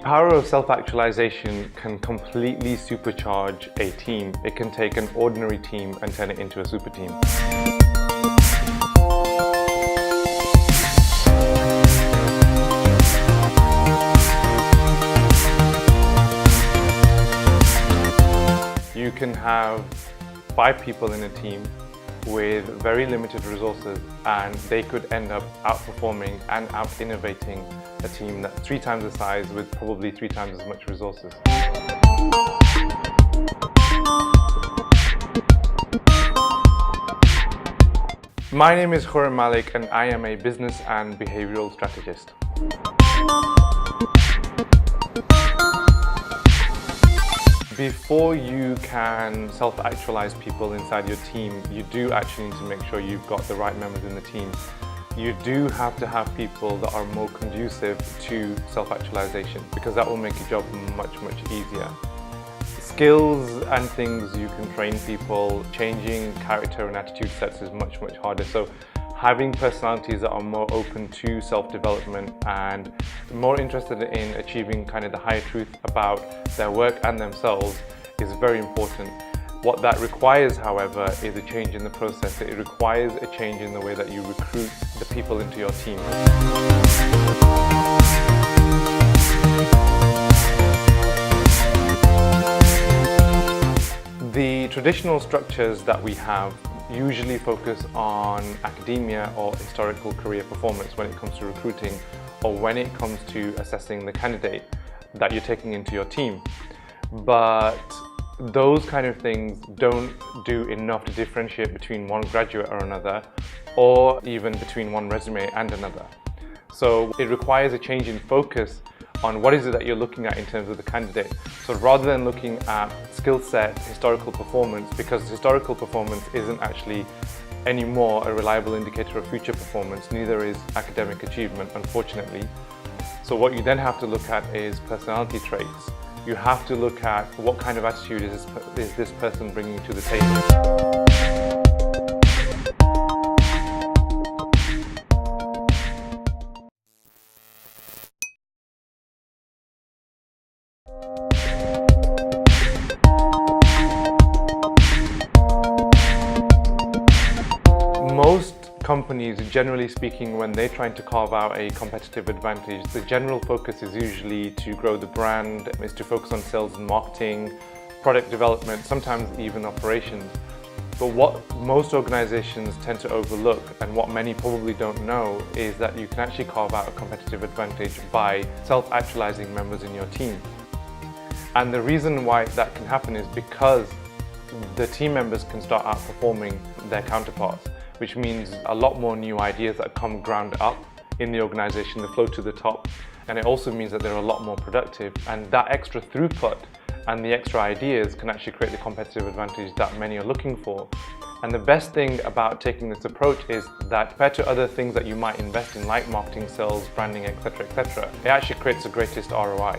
power of self-actualization can completely supercharge a team. It can take an ordinary team and turn it into a super team. You can have 5 people in a team with very limited resources, and they could end up outperforming and out-innovating a team that's 3 times the size with probably 3 times as much resources. My name is Khurram Malik, and I am a business and behavioral strategist. Before you can self-actualize people inside your team, you do actually need to make sure you've got the right members in the team. You do have to have people that are more conducive to self-actualization, because that will make your job much easier. Skills and things you can train people. Changing character and attitude sets is much harder. So having personalities that are more open to self-development and more interested in achieving kind of the higher truth about their work and themselves is very important. What that requires, however, is a change in the process. It requires a change in the way that you recruit the people into your team. The traditional structures that we have usually focus on academia or historical career performance when it comes to recruiting, or when it comes to assessing the candidate that you're taking into your team. But those kind of things don't do enough to differentiate between one graduate or another, or even between one resume and another. So it requires a change in focus on what is it that you're looking at in terms of the candidate. So rather than looking at skill set, historical performance, because historical performance isn't actually anymore a reliable indicator of future performance, neither is academic achievement, unfortunately. So what you then have to look at is personality traits. You have to look at what kind of attitude is this person bringing to the table. Most companies, generally speaking, when they're trying to carve out a competitive advantage, the general focus is usually to grow the brand, is to focus on sales and marketing, product development, sometimes even operations. But what most organizations tend to overlook, and what many probably don't know, is that you can actually carve out a competitive advantage by self-actualizing members in your team. And the reason why that can happen is because the team members can start outperforming their counterparts, which means a lot more new ideas that come ground up in the organization, that flow to the top. And it also means that they're a lot more productive, and that extra throughput and the extra ideas can actually create the competitive advantage that many are looking for. And the best thing about taking this approach is that compared to other things that you might invest in, like marketing, sales, branding, etc., it actually creates the greatest ROI.